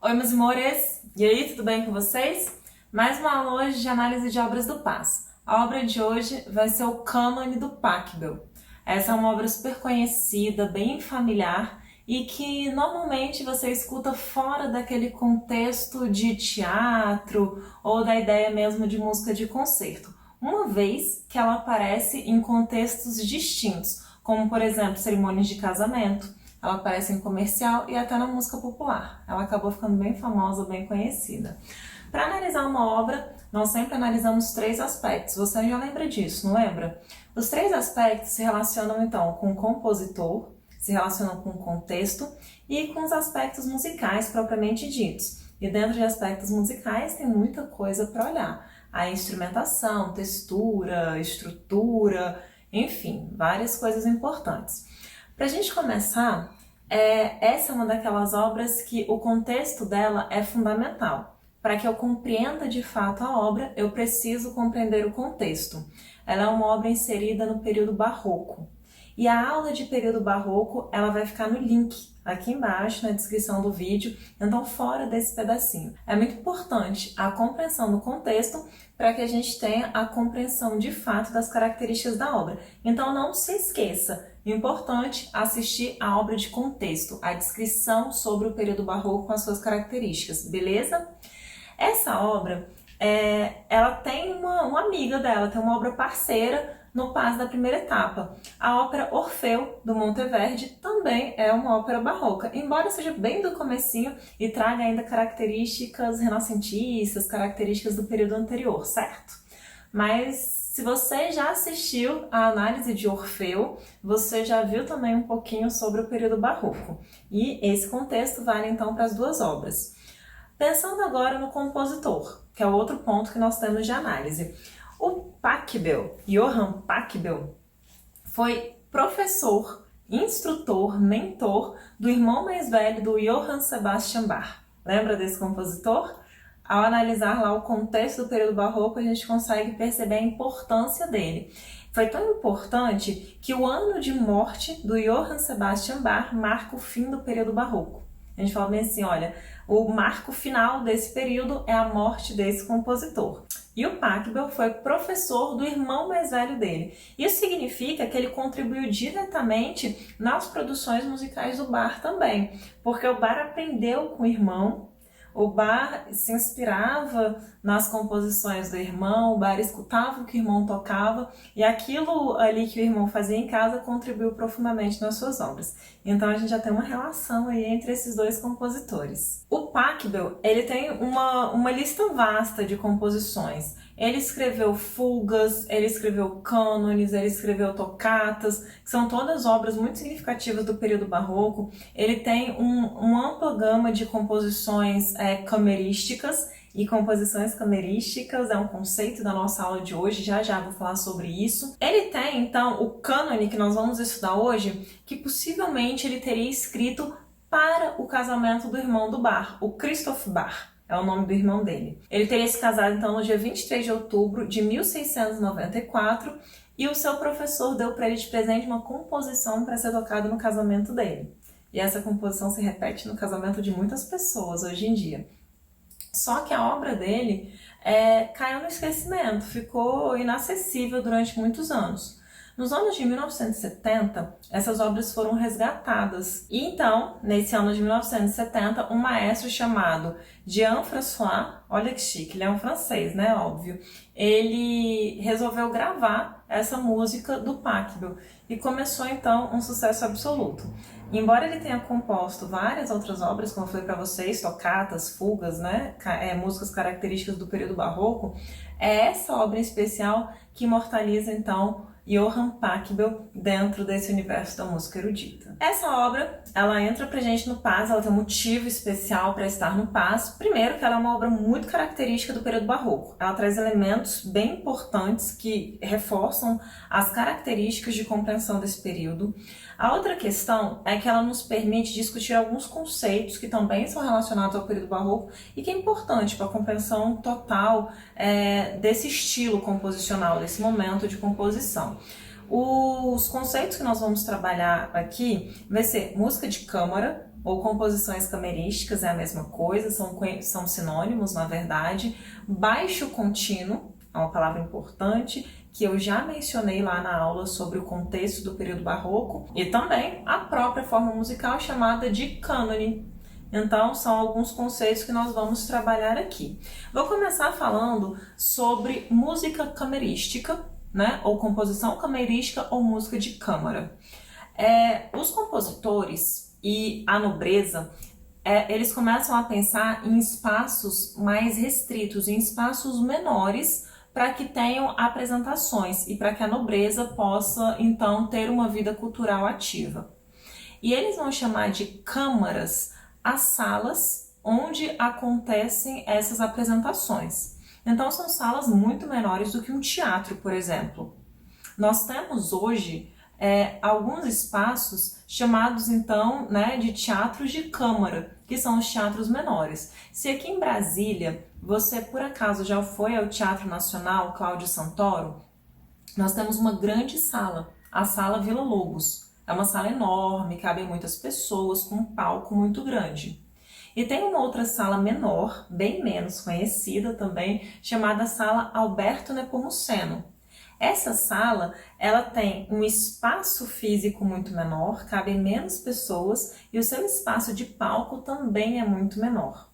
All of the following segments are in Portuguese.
Oi, meus amores! E aí, tudo bem com vocês? Mais uma aula hoje de análise de obras do Paz. A obra de hoje vai ser o Cânone do Pachelbel. Essa é uma obra super conhecida, bem familiar e que normalmente você escuta fora daquele contexto de teatro ou da ideia mesmo de música de concerto, uma vez que ela aparece em contextos distintos, como por exemplo cerimônias de casamento. Ela aparece em comercial e até na música popular. Ela acabou ficando bem famosa, bem conhecida. Para analisar uma obra, nós sempre analisamos três aspectos. Você já lembra disso, não lembra? Os três aspectos se relacionam então com o compositor, se relacionam com o contexto e com os aspectos musicais propriamente ditos. E dentro de aspectos musicais tem muita coisa para olhar. A instrumentação, textura, estrutura, enfim, várias coisas importantes. Para a gente começar, essa é uma daquelas obras que o contexto dela é fundamental. Para que eu compreenda de fato a obra, eu preciso compreender o contexto. Ela é uma obra inserida no período barroco. E a aula de período barroco, ela vai ficar no link aqui embaixo na descrição do vídeo, então fora desse pedacinho. É muito importante a compreensão do contexto para que a gente tenha a compreensão de fato das características da obra. Então não se esqueça, importante assistir a obra de contexto, a descrição sobre o período barroco com as suas características, beleza? Essa obra, ela tem uma amiga dela, tem uma obra parceira no Paz da primeira etapa. A ópera Orfeu, do Monteverdi, também é uma ópera barroca, embora seja bem do comecinho e traga ainda características renascentistas, características do período anterior, certo? Mas se você já assistiu a análise de Orfeu, você já viu também um pouquinho sobre o período barroco. E esse contexto vale então para as duas obras. Pensando agora no compositor, que é o outro ponto que nós temos de análise. O Pachelbel, Johann Pachelbel, foi professor, instrutor, mentor do irmão mais velho do Johann Sebastian Bach. Lembra desse compositor? Ao analisar lá o contexto do período barroco, a gente consegue perceber a importância dele. Foi tão importante que o ano de morte do Johann Sebastian Bach marca o fim do período barroco. A gente fala bem assim, olha, o marco final desse período é a morte desse compositor. E o Pachelbel foi professor do irmão mais velho dele. Isso significa que ele contribuiu diretamente nas produções musicais do Bach também, porque o Bach aprendeu com o irmão, o Bach se inspirava nas composições do irmão, o Bach escutava o que o irmão tocava e aquilo ali que o irmão fazia em casa contribuiu profundamente nas suas obras. Então a gente já tem uma relação aí entre esses dois compositores. O Pachelbel, ele tem uma lista vasta de composições. Ele escreveu fugas, ele escreveu cânones, ele escreveu tocatas, que são todas obras muito significativas do período barroco. Ele tem uma ampla gama de composições camerísticas, e composições camerísticas é um conceito da nossa aula de hoje, já vou falar sobre isso. Ele tem, então, o cânone que nós vamos estudar hoje, que possivelmente ele teria escrito para o casamento do irmão do Bach, o Christoph Bach. É o nome do irmão dele. Ele teria se casado, então, no dia 23 de outubro de 1694 e o seu professor deu para ele de presente uma composição para ser tocada no casamento dele. E essa composição se repete no casamento de muitas pessoas hoje em dia. Só que a obra dele caiu no esquecimento, ficou inacessível durante muitos anos. Nos anos de 1970, essas obras foram resgatadas. E então, nesse ano de 1970, um maestro chamado Jean-François, olha que chique, ele é um francês, né, óbvio, ele resolveu gravar essa música do Pachelbel e começou então um sucesso absoluto. Embora ele tenha composto várias outras obras, como eu falei para vocês, tocatas, fugas, né, músicas características do período barroco, é essa obra em especial que imortaliza então Johann Pachelbel dentro desse universo da música erudita. Essa obra, ela entra pra gente no Paz, ela tem um motivo especial para estar no Paz. Primeiro que ela é uma obra muito característica do período barroco. Ela traz elementos bem importantes que reforçam as características de compreensão desse período. A outra questão é que ela nos permite discutir alguns conceitos que também são relacionados ao período barroco e que é importante para a compreensão total desse estilo composicional, desse momento de composição. Os conceitos que nós vamos trabalhar aqui vai ser música de câmara, ou composições camerísticas é a mesma coisa, são sinônimos na verdade. Baixo contínuo é uma palavra importante que eu já mencionei lá na aula sobre o contexto do período barroco, e também a própria forma musical chamada de cânone. Então, são alguns conceitos que nós vamos trabalhar aqui. Vou começar falando sobre música camerística, né? Ou composição camerística ou música de câmara. Os compositores e a nobreza, eles começam a pensar em espaços mais restritos, em espaços menores, para que tenham apresentações e para que a nobreza possa, então, ter uma vida cultural ativa. E eles vão chamar de câmaras as salas onde acontecem essas apresentações. Então, são salas muito menores do que um teatro, por exemplo. Nós temos hoje alguns espaços chamados, então, né, de teatros de câmara, que são os teatros menores. Se aqui em Brasília você, por acaso, já foi ao Teatro Nacional Cláudio Santoro, nós temos uma grande sala, a Sala Vila Lobos. É uma sala enorme, cabem muitas pessoas, com um palco muito grande. E tem uma outra sala menor, bem menos conhecida também, chamada Sala Alberto Nepomuceno. Essa sala, ela tem um espaço físico muito menor, cabem menos pessoas e o seu espaço de palco também é muito menor.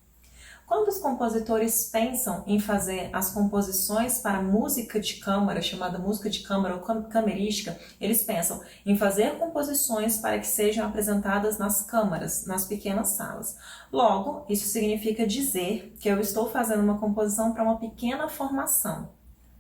Quando os compositores pensam em fazer as composições para música de câmara, chamada música de câmara ou camerística, eles pensam em fazer composições para que sejam apresentadas nas câmaras, nas pequenas salas. Logo, isso significa dizer que eu estou fazendo uma composição para uma pequena formação,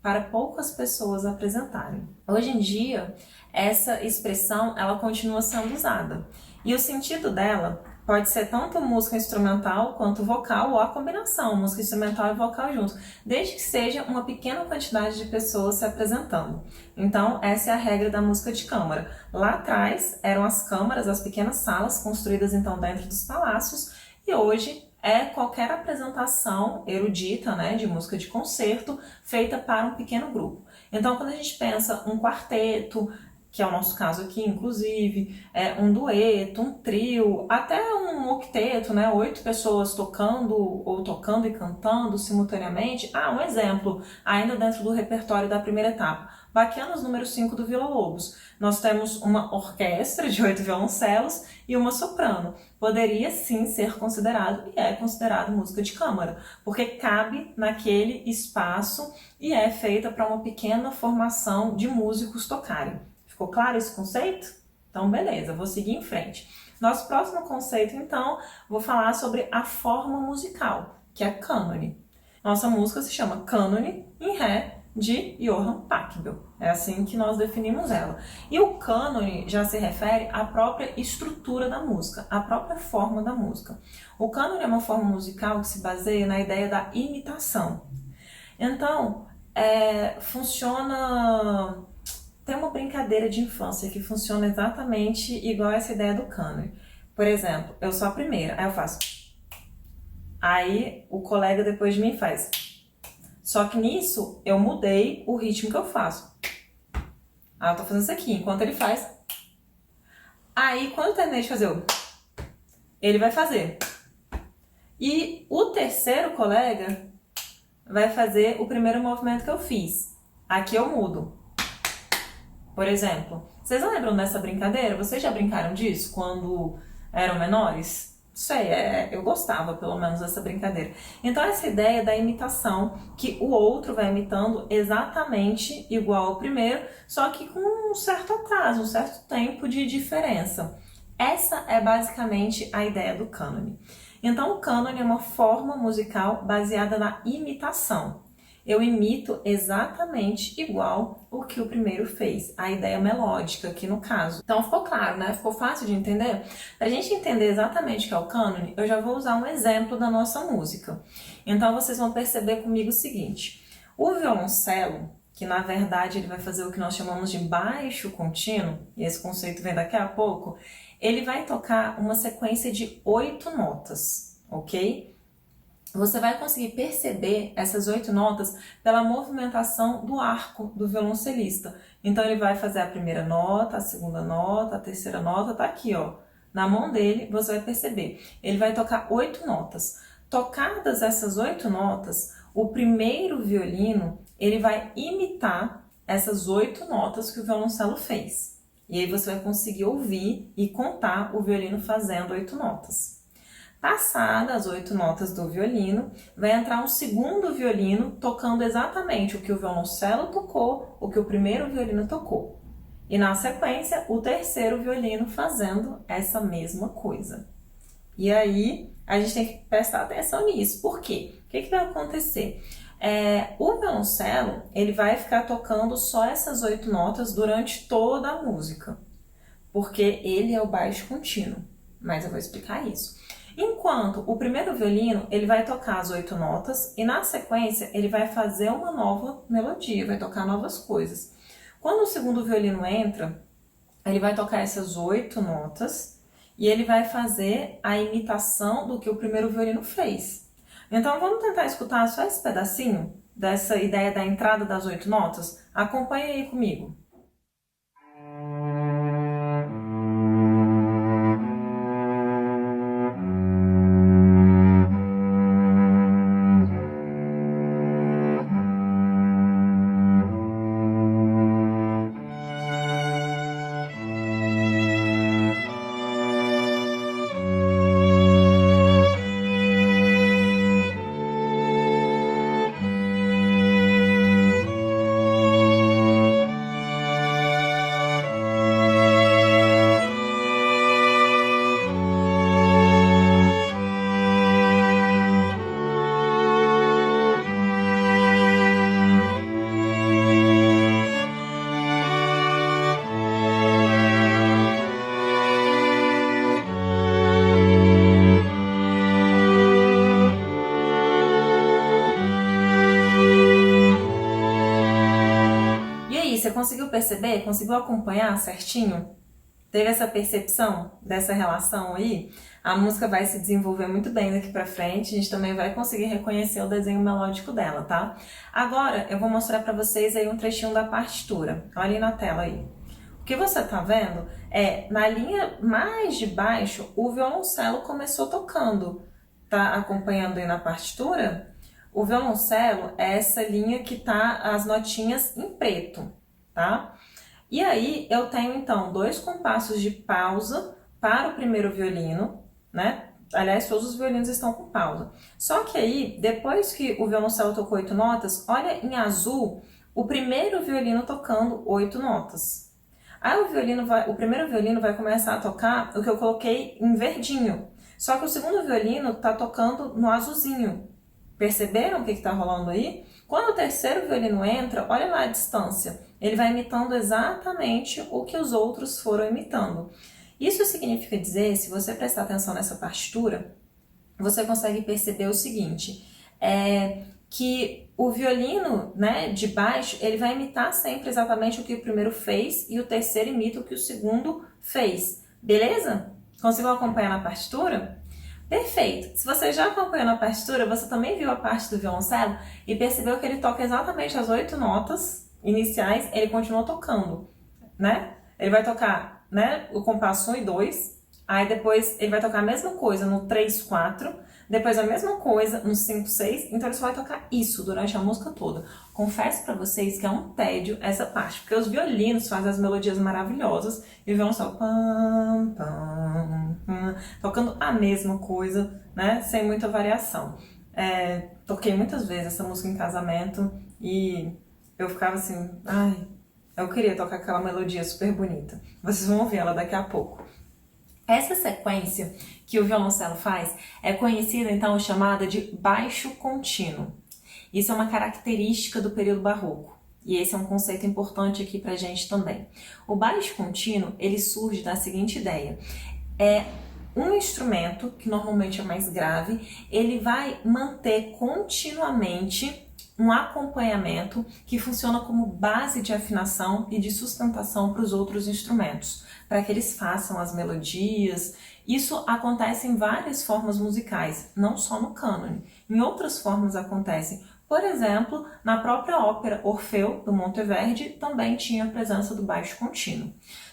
para poucas pessoas apresentarem. Hoje em dia, essa expressão ela continua sendo usada e o sentido dela pode ser tanto música instrumental quanto vocal ou a combinação, música instrumental e vocal junto, desde que seja uma pequena quantidade de pessoas se apresentando. Então, essa é a regra da música de câmara. Lá atrás eram as câmaras, as pequenas salas construídas então dentro dos palácios, e hoje é qualquer apresentação erudita, né, de música de concerto feita para um pequeno grupo. Então, quando a gente pensa um quarteto, que é o nosso caso aqui, inclusive, um dueto, um trio, até um octeto, né? 8 pessoas tocando e cantando simultaneamente. Um exemplo, ainda dentro do repertório da primeira etapa. Baquianos número 5 do Vila Lobos. Nós temos uma orquestra de 8 violoncelos e uma soprano. Poderia sim ser considerado, e é considerado música de câmara, porque cabe naquele espaço e é feita para uma pequena formação de músicos tocarem. Ficou claro esse conceito? Então, beleza, vou seguir em frente. Nosso próximo conceito, então, vou falar sobre a forma musical, que é cânone. Nossa música se chama Cânone em Ré, de Johann Pachelbel. É assim que nós definimos ela. E o cânone já se refere à própria estrutura da música, à própria forma da música. O cânone é uma forma musical que se baseia na ideia da imitação. Então, funciona... Tem uma brincadeira de infância que funciona exatamente igual essa ideia do cânone. Por exemplo, eu sou a primeira, aí eu faço. Aí o colega depois de mim faz. Só que nisso eu mudei o ritmo que eu faço. Eu tô fazendo isso aqui, enquanto ele faz. Aí quando eu terminei de fazer ele vai fazer. E o terceiro colega vai fazer o primeiro movimento que eu fiz. Aqui eu mudo. Por exemplo, vocês não lembram dessa brincadeira? Vocês já brincaram disso quando eram menores? Sei, eu gostava pelo menos dessa brincadeira. Então essa ideia da imitação, que o outro vai imitando exatamente igual ao primeiro, só que com um certo atraso, um certo tempo de diferença. Essa é basicamente a ideia do cânone. Então o cânone é uma forma musical baseada na imitação. Eu imito exatamente igual o que o primeiro fez, a ideia melódica aqui no caso. Então ficou claro, né? Ficou fácil de entender? Para a gente entender exatamente o que é o cânone, eu já vou usar um exemplo da nossa música. Então vocês vão perceber comigo o seguinte: o violoncelo, que na verdade ele vai fazer o que nós chamamos de baixo contínuo, e esse conceito vem daqui a pouco, ele vai tocar uma sequência de 8 notas, ok? Você vai conseguir perceber essas 8 notas pela movimentação do arco do violoncelista. Então ele vai fazer a primeira nota, a segunda nota, a terceira nota, tá aqui, ó. na mão dele, você vai perceber, ele vai tocar 8 notas. Tocadas essas 8 notas, o primeiro violino, ele vai imitar essas 8 notas que o violoncelo fez. E aí você vai conseguir ouvir e contar o violino fazendo 8 notas. Passadas as 8 notas do violino, vai entrar um segundo violino tocando exatamente o que o violoncelo tocou, o que o primeiro violino tocou. E na sequência, o terceiro violino fazendo essa mesma coisa. E aí, a gente tem que prestar atenção nisso. Por quê? O que vai acontecer? O violoncelo, ele vai ficar tocando só essas 8 notas durante toda a música. Porque ele é o baixo contínuo. Mas eu vou explicar isso. Enquanto o primeiro violino, ele vai tocar as 8 notas e na sequência ele vai fazer uma nova melodia, vai tocar novas coisas. Quando o segundo violino entra, ele vai tocar essas 8 notas e ele vai fazer a imitação do que o primeiro violino fez. Então vamos tentar escutar só esse pedacinho dessa ideia da entrada das 8 notas? Acompanhe aí comigo. Você conseguiu perceber? Conseguiu acompanhar certinho? Teve essa percepção dessa relação aí? A música vai se desenvolver muito bem daqui pra frente, a gente também vai conseguir reconhecer o desenho melódico dela, tá? Agora eu vou mostrar pra vocês aí um trechinho da partitura. Olhem na tela aí. O que você tá vendo é, na linha mais de baixo, o violoncelo começou tocando. Tá acompanhando aí na partitura? O violoncelo é essa linha que tá as notinhas em preto, tá? E aí eu tenho então 2 compassos de pausa para o primeiro violino, né? Aliás, todos os violinos estão com pausa. Só que aí, depois que o violoncelo tocou 8 notas, olha em azul o primeiro violino tocando 8 notas. Aí o primeiro violino vai começar a tocar o que eu coloquei em verdinho. Só que o segundo violino está tocando no azulzinho. Perceberam o que está rolando aí? Quando o terceiro violino entra, olha lá a distância. Ele vai imitando exatamente o que os outros foram imitando. Isso significa dizer, se você prestar atenção nessa partitura, você consegue perceber o seguinte, que o violino, né, de baixo, ele vai imitar sempre exatamente o que o primeiro fez e o terceiro imita o que o segundo fez. Beleza? Conseguiu acompanhar na partitura? Perfeito! Se você já acompanhou na partitura, você também viu a parte do violoncelo e percebeu que ele toca exatamente as 8 notas iniciais, ele continua tocando, né? Ele vai tocar, né, o compasso 1 e 2, aí depois ele vai tocar a mesma coisa no 3, 4, depois a mesma coisa no 5, 6, então ele só vai tocar isso durante a música toda. Confesso pra vocês que é um tédio essa parte, porque os violinos fazem as melodias maravilhosas e o violoncelo pam, pam, pam, tocando a mesma coisa, né, sem muita variação. Toquei muitas vezes essa música em casamento e eu ficava assim, ai, eu queria tocar aquela melodia super bonita. Vocês vão ouvir ela daqui a pouco. Essa sequência que o violoncelo faz é conhecida então chamada de baixo contínuo. Isso é uma característica do período barroco. E esse é um conceito importante aqui pra gente também. O baixo contínuo, ele surge da seguinte ideia. É um instrumento, que normalmente é mais grave, ele vai manter continuamente um acompanhamento que funciona como base de afinação e de sustentação para os outros instrumentos, para que eles façam as melodias. Isso acontece em várias formas musicais, não só no cânone. Em outras formas acontece. Por exemplo, na própria ópera Orfeu, do Monteverdi, também tinha a presença do baixo contínuo.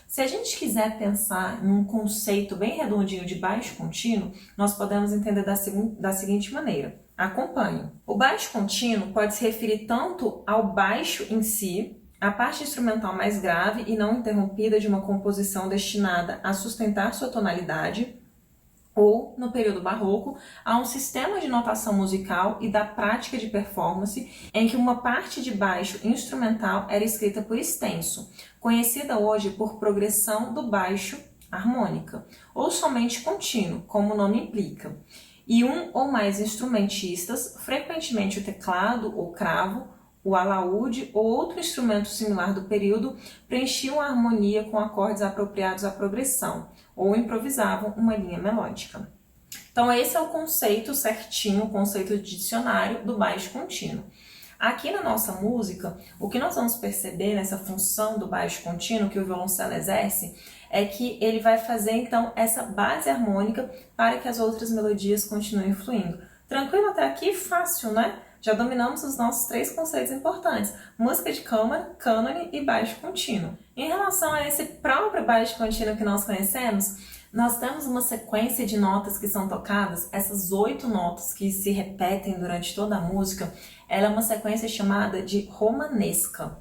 Se a gente quiser pensar num conceito bem redondinho de baixo contínuo, nós podemos entender da seguinte maneira. Acompanhe. O baixo contínuo pode se referir tanto ao baixo em si, a parte instrumental mais grave e não interrompida de uma composição destinada a sustentar sua tonalidade, ou, no período barroco, a um sistema de notação musical e da prática de performance em que uma parte de baixo instrumental era escrita por extenso, conhecida hoje por progressão do baixo harmônica, ou somente contínuo, como o nome implica, e um ou mais instrumentistas, frequentemente o teclado ou cravo, o alaúde ou outro instrumento similar do período, preenchiam a harmonia com acordes apropriados à progressão, ou improvisavam uma linha melódica. Então esse é o conceito certinho, o conceito de dicionário do baixo contínuo. Aqui na nossa música, o que nós vamos perceber nessa função do baixo contínuo que o violoncelo exerce é que ele vai fazer então essa base harmônica para que as outras melodias continuem fluindo. Tranquilo até aqui? Fácil, né? Já dominamos os nossos 3 conceitos importantes: música de câmara, cânone e baixo contínuo. Em relação a esse próprio baixo contínuo que nós conhecemos, nós temos uma sequência de notas que são tocadas, essas 8 notas que se repetem durante toda a música, ela é uma sequência chamada de romanesca.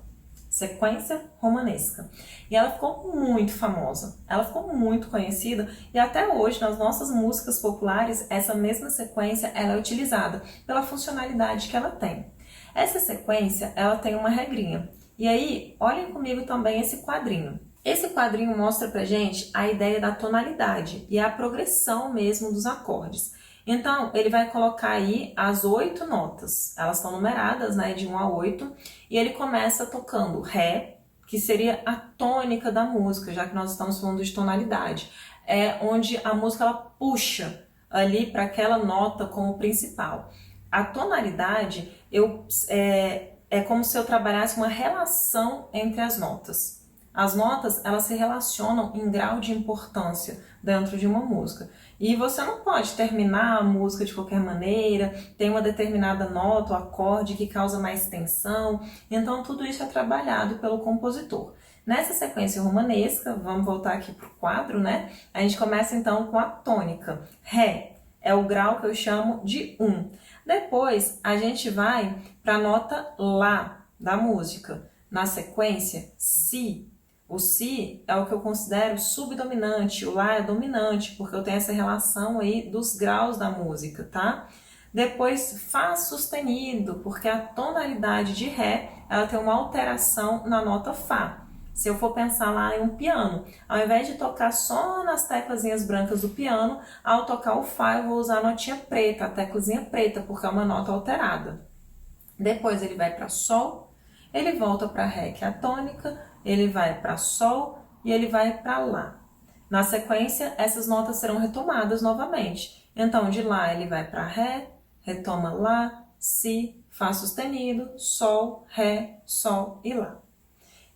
Sequência romanesca. E ela ficou muito famosa, ela ficou muito conhecida e até hoje nas nossas músicas populares essa mesma sequência ela é utilizada pela funcionalidade que ela tem. Essa sequência ela tem uma regrinha. E aí, olhem comigo também esse quadrinho. Esse quadrinho mostra pra gente a ideia da tonalidade e a progressão mesmo dos acordes. Então, ele vai colocar aí as 8 notas, elas estão numeradas, né, de 1 a 8, e ele começa tocando Ré, que seria a tônica da música, já que nós estamos falando de tonalidade. É onde a música ela puxa ali para aquela nota como principal. A tonalidade é como se eu trabalhasse uma relação entre as notas. As notas, elas se relacionam em grau de importância dentro de uma música. E você não pode terminar a música de qualquer maneira, tem uma determinada nota, o acorde que causa mais tensão. Então, tudo isso é trabalhado pelo compositor. Nessa sequência romanesca, vamos voltar aqui para o quadro, né? A gente começa então com a tônica. Ré é o grau que eu chamo de 1. Depois, a gente vai para a nota Lá da música. Na sequência, Si. O Si é o que eu considero subdominante, o Lá é dominante, porque eu tenho essa relação aí dos graus da música, tá? Depois, Fá sustenido, porque a tonalidade de Ré, ela tem uma alteração na nota Fá. Se eu for pensar lá em um piano, ao invés de tocar só nas teclazinhas brancas do piano, ao tocar o Fá eu vou usar a notinha preta, a teclazinha preta, porque é uma nota alterada. Depois ele vai para Sol, ele volta para Ré, que é a tônica, ele vai para Sol e ele vai para Lá. Na sequência, essas notas serão retomadas novamente. Então, de Lá ele vai para Ré, retoma Lá, Si, Fá sustenido, Sol, Ré, Sol e Lá.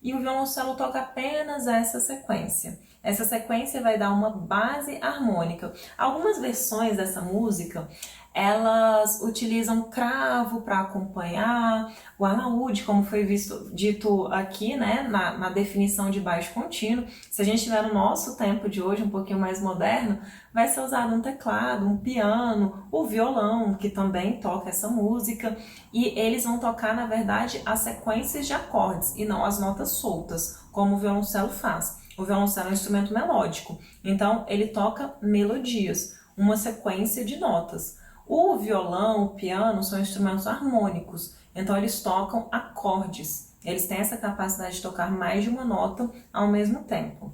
E o violoncelo toca apenas essa sequência. Essa sequência vai dar uma base harmônica. Algumas versões dessa música, elas utilizam cravo para acompanhar, o alaúde, como foi dito aqui, né, na definição de baixo contínuo. Se a gente tiver no nosso tempo de hoje, um pouquinho mais moderno, vai ser usado um teclado, um piano, o violão, que também toca essa música, e eles vão tocar, na verdade, as sequências de acordes e não as notas soltas, como o violoncelo faz. O violoncelo é um instrumento melódico, então ele toca melodias, uma sequência de notas. O violão, o piano são instrumentos harmônicos, então eles tocam acordes. Eles têm essa capacidade de tocar mais de uma nota ao mesmo tempo.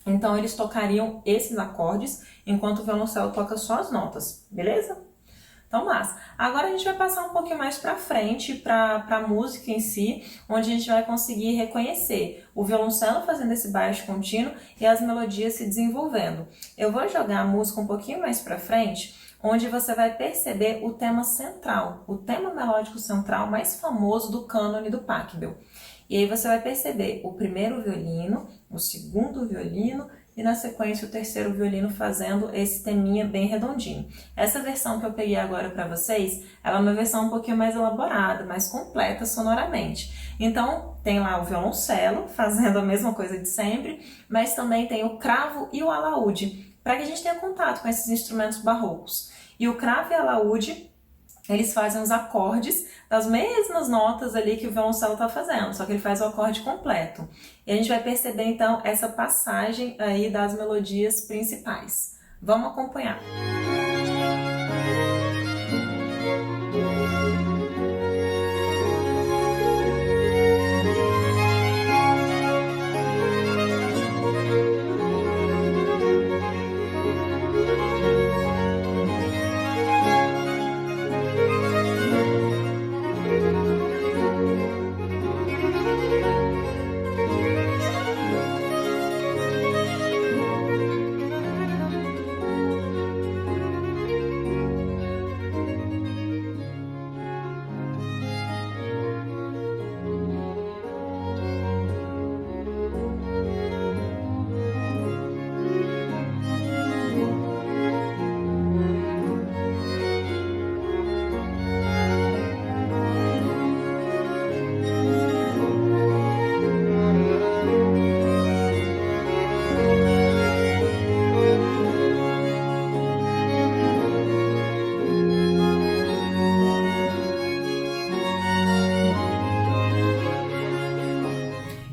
Então eles tocariam esses acordes, enquanto o violoncelo toca só as notas, beleza? Então, mas agora a gente vai passar um pouquinho mais para frente, para a música em si, onde a gente vai conseguir reconhecer o violoncelo fazendo esse baixo contínuo e as melodias se desenvolvendo. Eu vou jogar a música um pouquinho mais para frente, onde você vai perceber o tema central, o tema melódico central mais famoso do cânone do Pachelbel. E aí você vai perceber o primeiro violino, o segundo violino e na sequência o terceiro violino fazendo esse teminha bem redondinho. Essa versão que eu peguei agora para vocês, ela é uma versão um pouquinho mais elaborada, mais completa sonoramente. Então tem lá o violoncelo fazendo a mesma coisa de sempre, mas também tem o cravo e o alaúde, para que a gente tenha contato com esses instrumentos barrocos. E o cravo e o alaúde, eles fazem os acordes das mesmas notas ali que o violoncelo está fazendo, só que ele faz o acorde completo. E a gente vai perceber então essa passagem aí das melodias principais. Vamos acompanhar.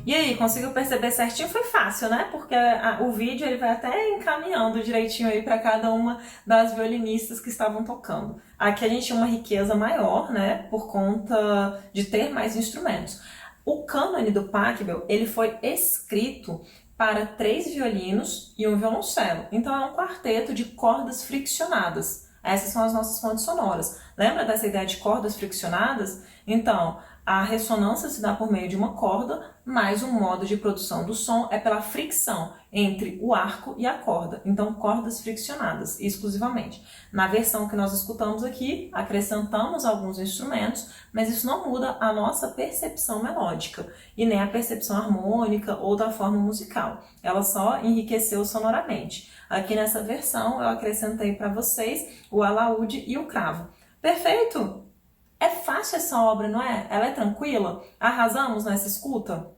E aí, conseguiu perceber certinho? Foi fácil, né? Porque o vídeo ele vai até encaminhando direitinho aí para cada uma das violinistas que estavam tocando. Aqui a gente tinha uma riqueza maior, né? Por conta de ter mais instrumentos. O cânone do Pachelbel, ele foi escrito para 3 violinos e um violoncelo. Então é um quarteto de cordas friccionadas. Essas são as nossas fontes sonoras. Lembra dessa ideia de cordas friccionadas? Então, a ressonância se dá por meio de uma corda, mas o modo de produção do som é pela fricção entre o arco e a corda. Então, cordas friccionadas, exclusivamente. Na versão que nós escutamos aqui, acrescentamos alguns instrumentos, mas isso não muda a nossa percepção melódica e nem a percepção harmônica ou da forma musical. Ela só enriqueceu sonoramente. Aqui nessa versão, eu acrescentei para vocês o alaúde e o cravo. Perfeito? É fácil essa obra, não é? Ela é tranquila? Arrasamos nessa escuta?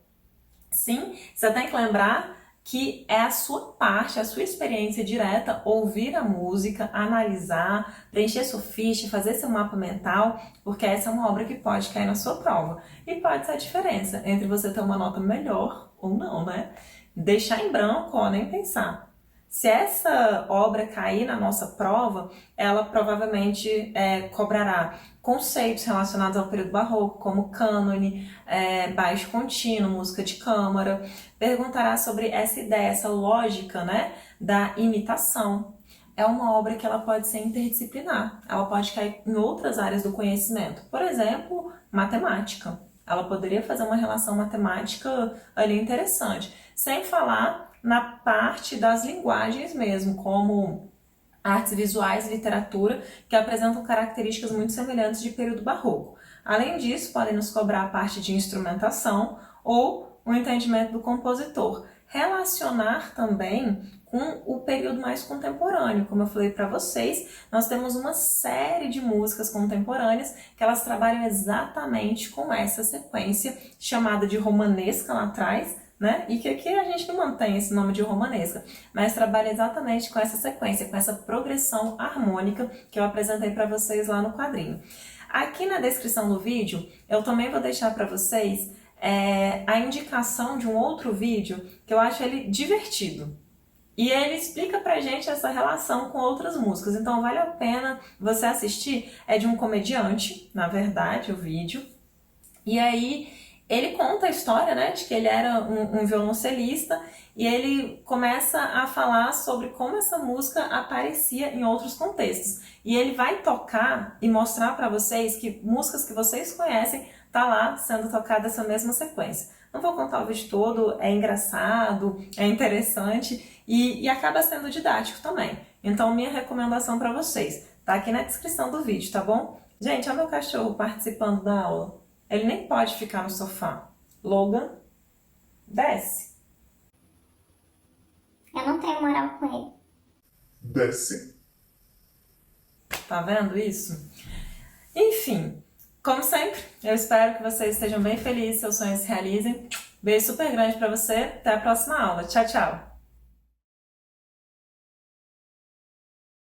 Sim, você tem que lembrar que é a sua parte, a sua experiência direta, ouvir a música, analisar, preencher sua ficha, fazer seu mapa mental, porque essa é uma obra que pode cair na sua prova. E pode ser a diferença entre você ter uma nota melhor ou não, né? Deixar em branco ou nem pensar. Se essa obra cair na nossa prova, ela provavelmente cobrará conceitos relacionados ao período barroco, como cânone, baixo contínuo, música de câmara. Perguntará sobre essa ideia, essa lógica, né, da imitação. É uma obra que ela pode ser interdisciplinar, ela pode cair em outras áreas do conhecimento. Por exemplo, matemática. Ela poderia fazer uma relação matemática ali interessante. Sem falar na parte das linguagens mesmo, como artes visuais e literatura, que apresentam características muito semelhantes de período barroco. Além disso, podem nos cobrar a parte de instrumentação ou o entendimento do compositor. Relacionar também com o período mais contemporâneo. Como eu falei para vocês, nós temos uma série de músicas contemporâneas que elas trabalham exatamente com essa sequência chamada de romanesca lá atrás, né? E que aqui a gente não mantém esse nome de romanesca, mas trabalha exatamente com essa sequência, com essa progressão harmônica que eu apresentei para vocês lá no quadrinho. Aqui na descrição do vídeo, eu também vou deixar para vocês a indicação de um outro vídeo que eu acho ele divertido. E ele explica pra gente essa relação com outras músicas, então vale a pena você assistir. É de um comediante, na verdade, o vídeo. E aí ele conta a história, né, de que ele era um violoncelista e ele começa a falar sobre como essa música aparecia em outros contextos. E ele vai tocar e mostrar para vocês que músicas que vocês conhecem tá lá sendo tocada essa mesma sequência. Não vou contar o vídeo todo, é engraçado, é interessante e acaba sendo didático também. Então minha recomendação para vocês tá aqui na descrição do vídeo, tá bom? Gente, olha meu cachorro participando da aula. Ele nem pode ficar no sofá. Logan, desce. Eu não tenho moral com ele. Desce. Tá vendo isso? Enfim, como sempre, eu espero que vocês estejam bem felizes, seus sonhos se realizem. Beijo super grande pra você, até a próxima aula. Tchau, tchau!